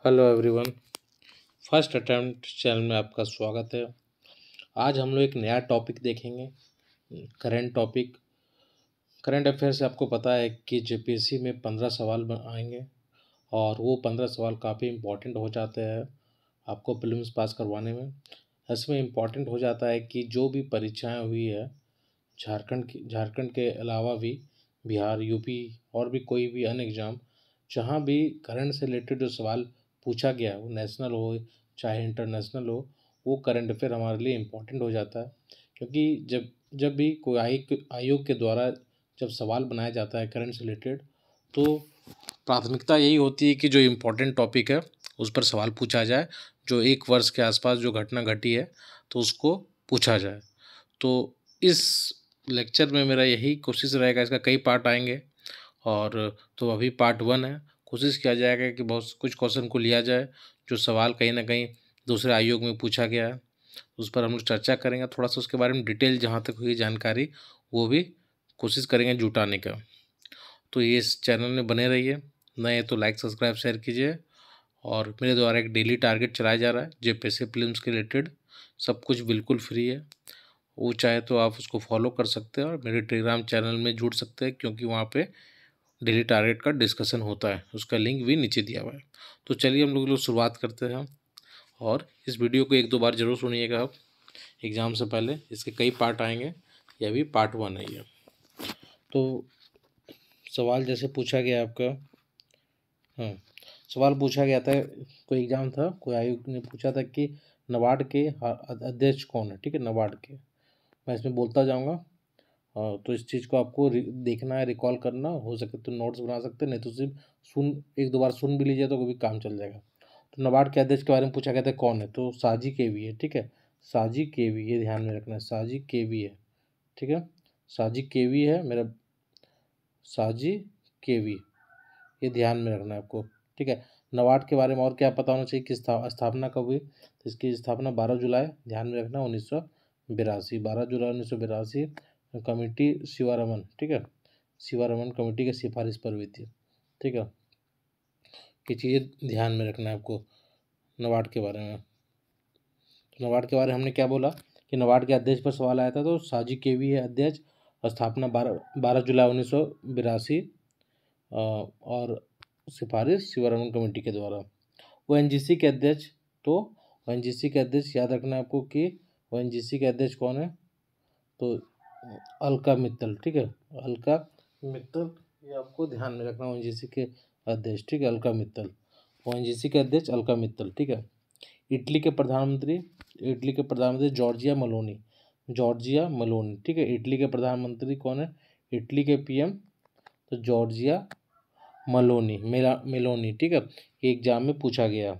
Hello everyone. First attempt channel में आपका स्वागत है। आज हम लोग एक नया टॉपिक देखेंगे। करंट टॉपिक, करंट अफेयर से आपको पता है कि जेपीएससी में 15 सवाल आएंगे और वो 15 सवाल काफ़ी इम्पोर्टेंट हो जाते हैं आपको प्रीलिम्स पास करवाने में। इसमें इम्पोर्टेंट हो जाता है कि जो भी परीक्षाएं हुई है झारखंड के अलावा भी बिहार, यूपी और भी कोई भी अन्य एग्ज़ाम, जहाँ भी करंट से रिलेटेड जो सवाल पूछा गया है वो नेशनल हो चाहे इंटरनेशनल हो, वो करंट अफेयर हमारे लिए इम्पोर्टेंट हो जाता है। क्योंकि जब जब भी कोई आयोग के द्वारा जब सवाल बनाया जाता है करंट से रिलेटेड, तो प्राथमिकता यही होती है कि जो इम्पोर्टेंट टॉपिक है उस पर सवाल पूछा जाए। जो एक वर्ष के आसपास जो घटना घटी है तो उसको पूछा जाए। तो इस लेक्चर में मेरा यही कोशिश रहेगा। इसका कई पार्ट आएंगे और तो अभी पार्ट 1 है। कोशिश किया जाएगा कि बहुत कुछ क्वेश्चन को लिया जाए जो सवाल कहीं ना कहीं दूसरे आयोग में पूछा गया है, उस पर हम लोग चर्चा करेंगे। थोड़ा सा उसके बारे में डिटेल जहाँ तक हुई जानकारी वो भी कोशिश करेंगे जुटाने का। तो ये इस चैनल में बने रहिए। नए तो लाइक सब्सक्राइब शेयर कीजिए। और मेरे द्वारा एक डेली टारगेट चलाया जा रहा है जेपीएससी प्रीलिम्स के रिलेटेड। सब कुछ बिल्कुल फ्री है। वो चाहे तो आप उसको फॉलो कर सकते हैं और मेरे टेलीग्राम चैनल में जुड़ सकते हैं, क्योंकि वहाँ पे डेली टारगेट का डिस्कशन होता है। उसका लिंक भी नीचे दिया हुआ है। तो चलिए हम लोग शुरुआत करते हैं। और इस वीडियो को एक दो बार ज़रूर सुनिएगा आप एग्ज़ाम से पहले। इसके कई पार्ट आएंगे, ये अभी पार्ट 1 है ये। तो सवाल जैसे पूछा गया आपका, हाँ, सवाल पूछा गया था, कोई एग्ज़ाम था, कोई आयोग ने पूछा था कि नबार्ड के अध्यक्ष कौन है। ठीक है, नबार्ड के मैं इसमें बोलता जाऊँगा। तो इस चीज़ को आपको देखना है, रिकॉल करना हो सके तो नोट्स बना सकते हैं, नहीं तो सिर्फ एक दो बार सुन भी लीजिए तो भी काम चल जाएगा। तो नबार्ड के अध्यक्ष के बारे में पूछा गया था कौन है, तो साजी केवी है। ठीक है, साजी केवी, ये ध्यान में रखना है, साजी केवी है। ठीक है, साजी केवी है मेरा, साजी केवी, ये ध्यान में रखना है आपको। ठीक है, नबार्ड के बारे में और क्या पता होना चाहिए कि स्थापना कब हुई, तो इसकी स्थापना 12 जुलाई, ध्यान में रखना, 1982, 12 जुलाई 1982। कमेटी शिवारमन, ठीक है, शिवारमन कमेटी की सिफारिश पर हुई थी। ठीक है, ये चीज़ें ध्यान में रखना है आपको नबार्ड के बारे में। तो नबार्ड के बारे में हमने क्या बोला कि नबार्ड के अध्यक्ष पर सवाल आया था, तो साजी केवी है अध्यक्ष, और स्थापना 12 जुलाई 1982, और सिफारिश शिवारमन कमेटी के द्वारा। वो एनजीसी के अध्यक्ष, तो एनजीसी के अध्यक्ष याद रखना है आपको कि वो एनजीसी के अध्यक्ष कौन है, तो अलका मित्तल। ठीक है, अलका मित्तल, ये आपको ध्यान में रखना, ओएनजीसी के अध्यक्ष। ठीक है, अलका मित्तल, ओएनजीसी के अध्यक्ष अलका मित्तल। ठीक है, इटली के प्रधानमंत्री, इटली के प्रधानमंत्री जॉर्जिया मेलोनी, जॉर्जिया मेलोनी। ठीक है, इटली के प्रधानमंत्री कौन है, इटली के पीएम, तो जॉर्जिया मेलोनी, मेलोनी। ठीक है, ये एग्जाम में पूछा गया।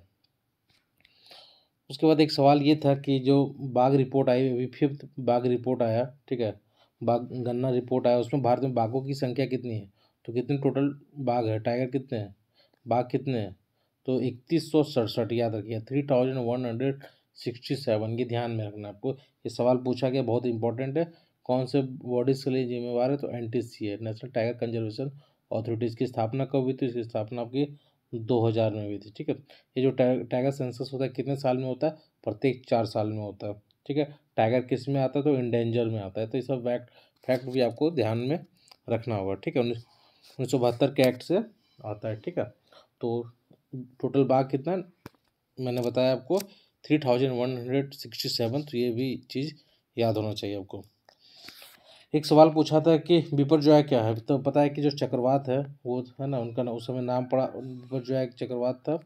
उसके बाद एक सवाल ये था कि जो बाघ रिपोर्ट आई, अभी 5th बाघ रिपोर्ट आया। ठीक है, बाघ गणना रिपोर्ट आया, उसमें भारत में बाघों की संख्या कितनी है, तो कितने टोटल बाघ है, टाइगर कितने हैं, बाघ कितने हैं, तो 3167, याद रखिए, 3167, ये ध्यान में रखना आपको। ये सवाल पूछा गया, बहुत इंपॉर्टेंट है। कौन से बॉडीज के लिए जिम्मेवार है, तो एनटीसी है, नेशनल टाइगर कंजर्वेशन अथॉरिटीज़ की स्थापना कब हुई थी, इसकी स्थापना आपकी 2000 में हुई थी। ठीक है, ये जो टाइगर सेंसस होता है कितने साल में होता है, प्रत्येक 4 साल में होता है। ठीक है, टाइगर किस में आता है, तो इंडेंजर में आता है। तो ये सब फैक्ट भी आपको ध्यान में रखना होगा। ठीक है, 1972 के एक्ट से आता है। ठीक है, तो टोटल बाघ कितना है, मैंने बताया आपको 3167। तो ये भी चीज़ याद होना चाहिए आपको। एक सवाल पूछा था कि बिपरजॉय क्या है, तो पता है कि जो चक्रवात है वो है ना, उनका ना उस समय नाम पड़ा बिपरजॉय, एक चक्रवात था,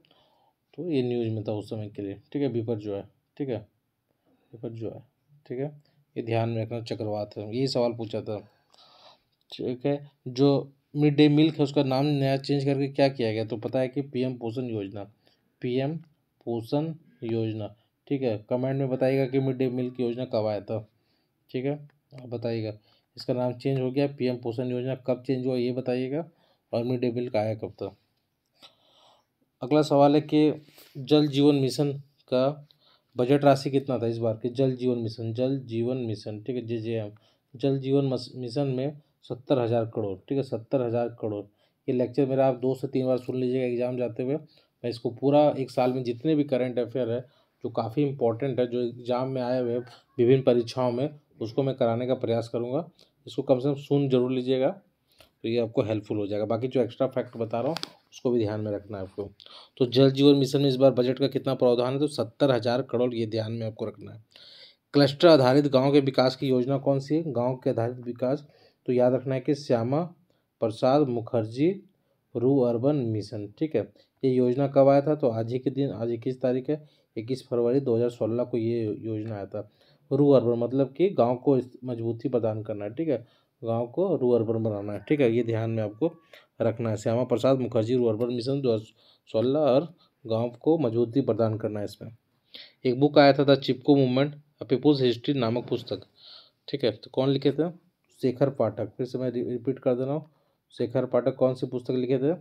तो ये न्यूज़ में था उस समय के लिए। ठीक है, बिपरजॉय। ठीक है, बिपरजॉय। ठीक है, ये ध्यान में रखना, चक्रवात है, यही सवाल पूछा था। ठीक है, जो मिड डे मील है उसका नाम नया चेंज करके क्या किया गया, तो पता है कि पीएम पोषण योजना, पीएम पोषण योजना। ठीक है, कमेंट में बताइएगा कि मिड डे मील की योजना कब आया था। ठीक है, आप बताइएगा। इसका नाम चेंज हो गया, पीएम पोषण योजना कब चेंज हुआ ये बताइएगा, और मिड डे मील का आया कब था। अगला सवाल है कि जल जीवन मिशन का बजट राशि कितना था इस बार के, जल जीवन मिशन, जल जीवन मिशन। ठीक है, JJM, जल जीवन मिशन में 70,000 करोड़। ठीक है, 70,000 करोड़, ये लेक्चर मेरा आप 2 से 3 बार सुन लीजिएगा एग्ज़ाम जाते हुए। मैं इसको पूरा 1 साल में जितने भी करंट अफेयर है, जो काफ़ी इम्पोर्टेंट है, जो एग्ज़ाम में आए हुए हैं विभिन्न परीक्षाओं में, उसको मैं कराने का प्रयास करूँगा। इसको कम से कम सुन ज़रूर लीजिएगा, तो ये आपको हेल्पफुल हो जाएगा। बाकी जो एक्स्ट्रा फैक्ट बता रहा हूँ, उसको भी ध्यान में रखना है आपको। तो जल जीवन मिशन में इस बार बजट का कितना प्रावधान है, तो 70,000 करोड़, ये ध्यान में आपको रखना है। क्लस्टर आधारित गांव के विकास की योजना कौन सी है? गांव के आधारित विकास, तो याद रखना है कि श्यामा प्रसाद मुखर्जी रू अर्बन मिशन, ठीक है। ये योजना कब आया था? तो आज ही के दिन, आज 21 तारीख है, 21 फरवरी 2016 को ये योजना आया था। रू अर्बन मतलब कि गांव को मजबूती प्रदान करना है, ठीक है, गांव को रू अर्बन बनाना है, ठीक है, ये ध्यान में आपको रखना है। श्यामा प्रसाद मुखर्जी रू अर्बन मिशन 2016, और गाँव को मजबूती प्रदान करना है। इसमें एक बुक आया था the Chipko movement a people's history नामक पुस्तक, ठीक है, तो कौन लिखे थे? शेखर पाठक। फिर से मैं रिपीट कर दे रहा हूँ, शेखर पाठक कौन सी पुस्तक लिखे थे?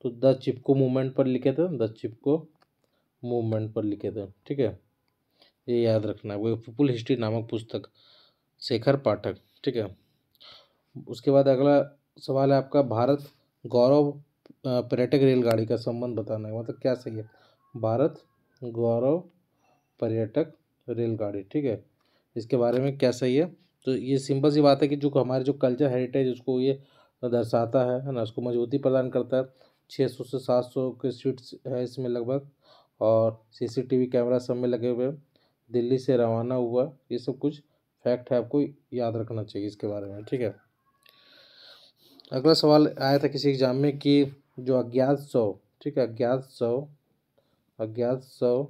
तो द चिपको मूवमेंट पर लिखे थे, द चिपको मूवमेंट पर लिखे थे, ठीक है, ये याद रखना है। वो पीपुल हिस्ट्री नामक पुस्तक, शेखर पाठक, ठीक है। उसके बाद अगला सवाल है आपका, भारत गौरव पर्यटक रेलगाड़ी का संबंध बताना है, मतलब क्या सही है? भारत गौरव पर्यटक रेलगाड़ी, ठीक है, इसके बारे में क्या सही है? तो ये सिंपल सी बात है कि जो हमारे जो कल्चर हेरिटेज उसको ये दर्शाता है ना, उसको मजबूती प्रदान करता है। 600 से 700 के सीट्स है इसमें लगभग, और सीसीटीवी कैमरा सब में लगे हुए हैं। दिल्ली से रवाना हुआ, ये सब कुछ फैक्ट है, आपको याद रखना चाहिए इसके बारे में, ठीक है। अगला सवाल आया था किसी एग्जाम में कि जो अज्ञात शव, ठीक है, अज्ञात शव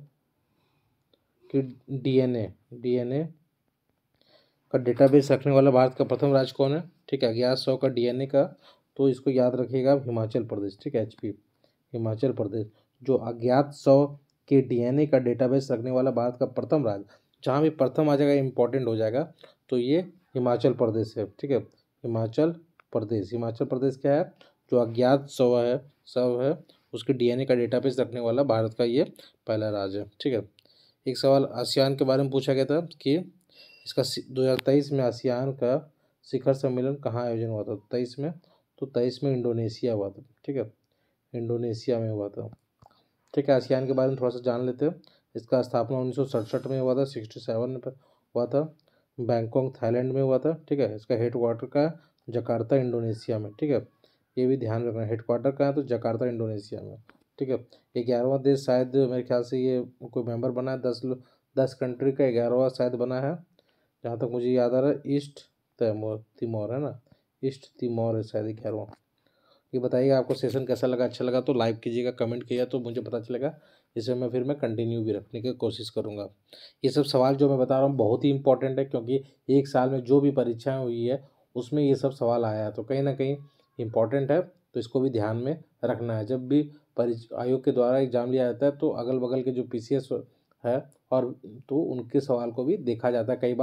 कि डीएनए का डेटाबेस रखने वाला भारत का प्रथम राज्य कौन है? ठीक है, अज्ञात शव का डीएनए का, तो इसको याद रखिएगा आप, हिमाचल प्रदेश, ठीक है, एचपी, हिमाचल प्रदेश। जो अज्ञात शव के डीएनए का डेटाबेस रखने वाला भारत का प्रथम राज्य, जहाँ भी प्रथम आ जाएगा इंपॉर्टेंट हो जाएगा, तो ये हिमाचल प्रदेश है, ठीक है, हिमाचल प्रदेश क्या है? जो अज्ञात शव है उसके डीएनए का डेटाबेस रखने वाला भारत का ये पहला राज्य है, ठीक है। एक सवाल आसियान के बारे में पूछा गया था कि इसका 2023 में आसियान का शिखर सम्मेलन कहाँ आयोजन हुआ था? 23 में, तो 23 में इंडोनेशिया हुआ था, ठीक है, इंडोनेशिया में हुआ था, ठीक है। आसियान के बारे में थोड़ा सा जान लेते हैं। इसका स्थापना 1967 में हुआ था, 67 में हुआ था, बैंकॉक थाईलैंड में हुआ था, ठीक है। इसका हेडक्वार्टर का जकार्ता इंडोनेशिया में, ठीक है, ये भी ध्यान रखना, हेडक्वार्टर कहाँ है? तो जकार्ता इंडोनेशिया में, ठीक है। 11वां देश शायद मेरे ख्याल से ये कोई मेंबर बना है, 10 कंट्री का 11वां शायद बना है, जहाँ तक मुझे याद आ रहा है। ईस्ट तिमोर है ना, ईस्ट तिमोर है शायद 11वां। ये बताइएगा आपको सेशन कैसा लगा, अच्छा लगा तो लाइक कीजिएगा, कमेंट कीजिएगा तो मुझे पता चलेगा, इसे मैं कंटिन्यू भी रखने की कोशिश करूँगा। ये सब सवाल जो मैं बता रहा हूँ बहुत ही इंपॉर्टेंट है, क्योंकि एक साल में जो भी परीक्षाएँ हुई है उसमें ये सब सवाल आया है, तो कहीं ना कहीं इम्पॉर्टेंट है, तो इसको भी ध्यान में रखना है। जब भी आयोग के द्वारा एग्जाम लिया जाता है तो अगल बगल के जो पीसीएस है, और तो उनके सवाल को भी देखा जाता है। कई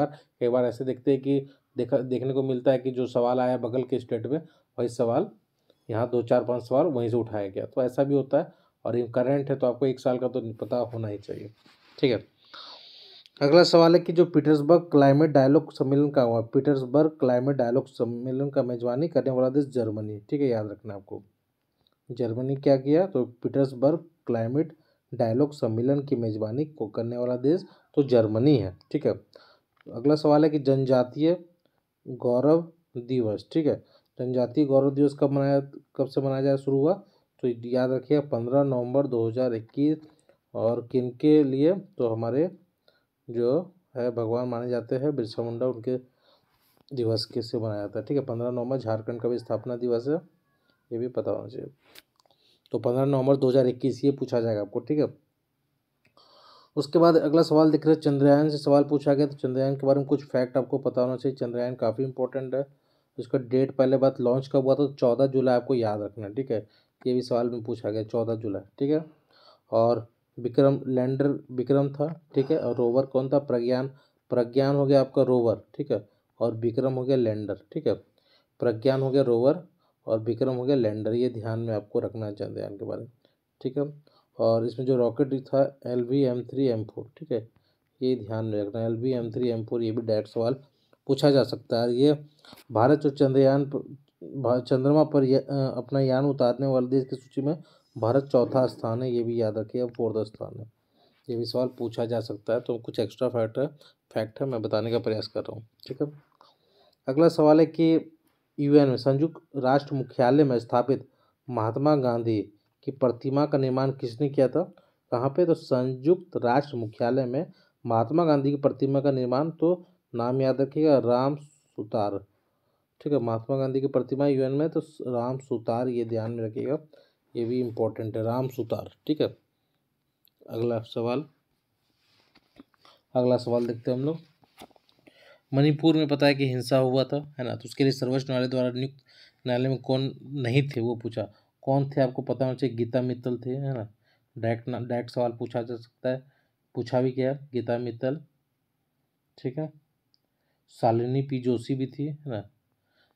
बार ऐसे देखते हैं कि देखने को मिलता है कि जो सवाल आया बगल के स्टेट में, वही सवाल यहाँ 2 4 5 सवाल वहीं से उठाया गया, तो ऐसा भी होता है। और ये करंट है तो आपको 1 साल का तो पता होना ही चाहिए, ठीक है। अगला सवाल है कि जो पीटर्सबर्ग क्लाइमेट डायलॉग सम्मेलन का हुआ, पीटर्सबर्ग क्लाइमेट डायलॉग सम्मेलन का मेजबानी करने वाला देश जर्मनी, ठीक है, याद रखना आपको। जर्मनी क्या किया? तो पीटर्सबर्ग क्लाइमेट डायलॉग सम्मेलन की मेजबानी को करने वाला देश तो जर्मनी है, ठीक है। अगला सवाल है कि जनजातीय गौरव दिवस, ठीक है, जनजातीय गौरव दिवस कब से मनाया जाए शुरू हुआ? तो याद रखिए 15 नवंबर 2021, और किन के लिए? तो हमारे जो है भगवान माने जाते हैं बिरसा मुंडा, उनके दिवस किससे मनाया जाता है, ठीक है। 15 नवंबर झारखंड का भी स्थापना दिवस है, ये भी पता होना चाहिए। तो 15 नवंबर 2021 ये पूछा जाएगा आपको, ठीक है। उसके बाद अगला सवाल दिख रहा है, चंद्रयान से सवाल पूछा गया, तो चंद्रयान के बारे में कुछ फैक्ट आपको पता होना चाहिए। चंद्रयान काफ़ी इंपॉर्टेंट है। उसका डेट पहले बात लॉन्च कब हुआ था? तो 14 जुलाई आपको याद रखना है, ठीक है, ये भी सवाल में पूछा गया, 14 जुलाई, ठीक है। और विक्रम लैंडर विक्रम था, ठीक है, और रोवर कौन था? प्रज्ञान हो गया आपका रोवर, ठीक है, और विक्रम हो गया लैंडर, ठीक है। प्रज्ञान हो गया रोवर, और विक्रम हो गया लैंडर, ये ध्यान में आपको रखना है चंद्रयान के बारे में, ठीक है। और इसमें जो रॉकेट था LV-M3-M4, ठीक है, ये ध्यान में रखना है, LV-M3-M4, ये भी डायरेक्ट सवाल पूछा जा सकता है। ये भारत जो चंद्रमा पर अपना यान उतारने वाले देश की सूची में भारत चौथा स्थान है, ये भी याद रखिए, अब फोर्थ स्थान है। ये भी सवाल पूछा जा सकता है, तो कुछ एक्स्ट्रा फैक्ट है मैं बताने का प्रयास कर रहा हूँ, ठीक है। अगला सवाल है कि यूएन में संयुक्त राष्ट्र मुख्यालय में स्थापित महात्मा गांधी की प्रतिमा का निर्माण किसने किया था? कहाँ पे? तो संयुक्त राष्ट्र मुख्यालय में महात्मा गांधी की प्रतिमा का निर्माण, तो नाम याद रखिएगा, राम सुतार, ठीक है। महात्मा गांधी की प्रतिमा यूएन में, तो राम सुतार, ये ध्यान में रखिएगा, ये भी इम्पोर्टेंट है, राम सुतार, ठीक है। अगला सवाल देखते हैं हम लोग। मणिपुर में पता है कि हिंसा हुआ था, है ना, तो उसके लिए सर्वोच्च न्यायालय द्वारा नियुक्त न्यायालय में कौन नहीं थे, वो पूछा। कौन थे आपको पता होना चाहिए, गीता मित्तल थे, है ना। डायरेक्ट सवाल पूछा जा सकता है, पूछा भी गया, गीता मित्तल, ठीक है। शालिनी पी जोशी भी थी, है ना,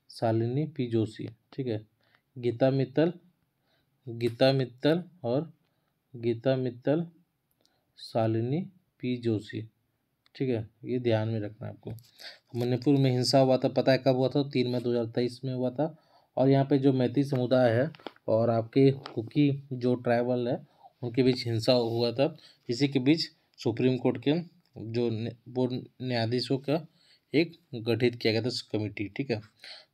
शालिनी पी जोशी, ठीक है। गीता मित्तल, और गीता मित्तल, शालिनी पी जोशी, ठीक है, ये ध्यान में रखना है आपको। मणिपुर में हिंसा हुआ था, पता है कब हुआ था? 3 मई 2023 में हुआ था। और यहाँ पे जो मैती समुदाय है और आपके कुकी जो ट्राइबल है, उनके बीच हिंसा हुआ था। इसी के बीच सुप्रीम कोर्ट के जो बोर्ड न्यायाधीशों का एक गठित किया गया था कमेटी, ठीक है,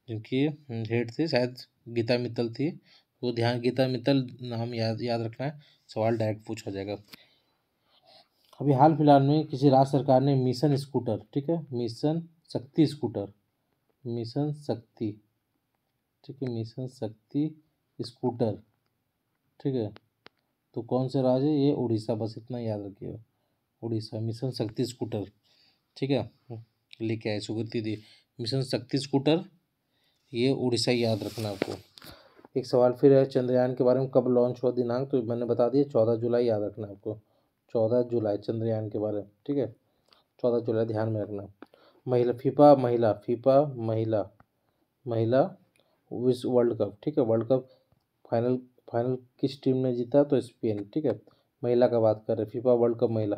जिनकी हेड थी शायद गीता मित्तल थी। वो ध्यान, गीता मित्तल नाम याद रखना है, सवाल डायरेक्ट पूछा जाएगा। अभी हाल फिलहाल में किसी राज्य सरकार ने मिशन स्कूटर, ठीक है, मिशन शक्ति स्कूटर, मिशन शक्ति, ठीक है, मिशन शक्ति स्कूटर, ठीक है, तो कौन से राज्य है? ये उड़ीसा, बस इतना याद रखिएगा, उड़ीसा, मिशन शक्ति स्कूटर, ठीक है, लेके आए सुकृति दी, मिशन शक्ति स्कूटर, ये उड़ीसा, याद रखना आपको। एक सवाल फिर है, चंद्रयान के बारे में कब लॉन्च हुआ दिनांक? तो मैंने बता दिया, 14 जुलाई, याद रखना आपको, 14 जुलाई चंद्रयान के बारे में, ठीक है, 14 जुलाई ध्यान में रखना। महिला विश्व वर्ल्ड कप, ठीक है, वर्ल्ड कप फाइनल फाइनल किस टीम ने जीता? तो स्पेन, ठीक है, महिला का बात कर रहे, फीफा वर्ल्ड कप महिला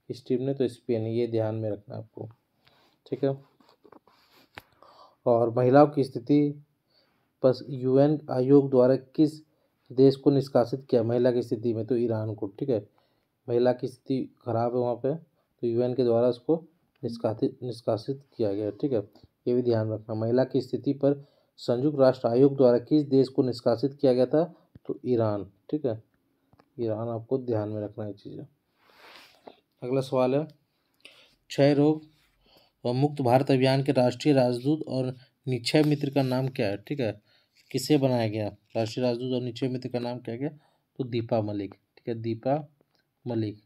इस टीम ने, तो स्पेन, ये ध्यान में रखना आपको, ठीक है। और महिलाओं की स्थिति पर यूएन आयोग द्वारा किस देश को निष्कासित किया महिला की स्थिति में? तो ईरान को, ठीक है, महिला की स्थिति खराब है वहाँ पे, तो यूएन के द्वारा उसको निष्कासित किया गया, ठीक है, ये भी ध्यान रखना। महिला की स्थिति पर संयुक्त राष्ट्र आयोग द्वारा किस देश को निष्कासित किया गया था? तो ईरान, ठीक है, ईरान, आपको ध्यान में रखना ये चीज़ें। अगला सवाल है, क्षय रोग और मुक्त भारत अभियान के राष्ट्रीय राजदूत और निक्षय मित्र का नाम क्या है? ठीक है, किसे बनाया गया राष्ट्रीय राजदूत और निक्षय मित्र का नाम क्या गया? तो दीपा मलिक, ठीक है, दीपा मलिक,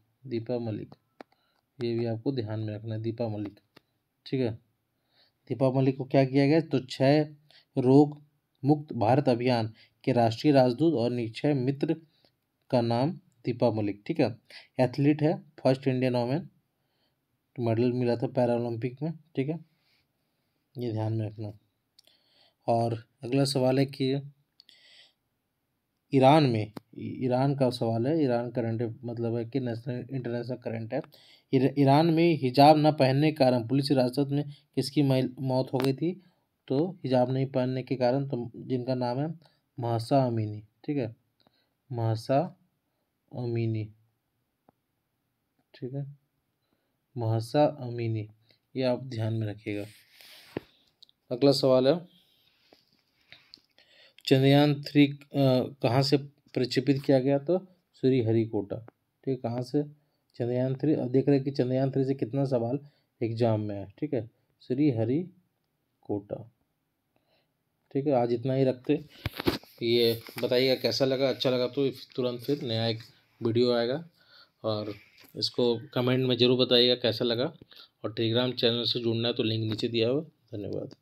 ये भी आपको ध्यान में रखना है, दीपा मलिक, ठीक है। दीपा मलिक को क्या किया गया? तो क्षय रोग मुक्त भारत अभियान के राष्ट्रीय राजदूत और निक्षय मित्र का नाम दीपा मलिक, ठीक है। एथलीट है, फर्स्ट इंडियन वोमेन, मेडल मिला था पैरा ओलंपिक में, ठीक है, ये ध्यान में रखना। और अगला सवाल है कि ईरान का सवाल है, ईरान करंट मतलब है कि नेशनल इंटरनेशनल करंट है। ईरान में हिजाब न पहनने के कारण पुलिस हिरासत में किसकी मौत हो गई थी? तो हिजाब नहीं पहनने के कारण, तो जिनका नाम है महसा अमीनी, ठीक है, महसा अमीनी, ठीक है, महसा अमीनी, ये आप ध्यान में रखिएगा। अगला सवाल है, चंद्रयान 3 कहाँ से प्रक्षेपित किया गया? तो श्रीहरिकोटा, ठीक है, कहाँ से? चंद्रयान 3, अब देख रहे हैं कि चंद्रयान 3 से कितना सवाल एग्जाम में है, ठीक है, श्रीहरिकोटा, ठीक है। आज इतना ही रखते, ये बताइएगा कैसा लगा, अच्छा लगा तो तुरंत फिर नया एक वीडियो आएगा, और इसको कमेंट में ज़रूर बताइएगा कैसा लगा, और टेलीग्राम चैनल से जुड़ना है तो लिंक नीचे दिया हुआ। धन्यवाद।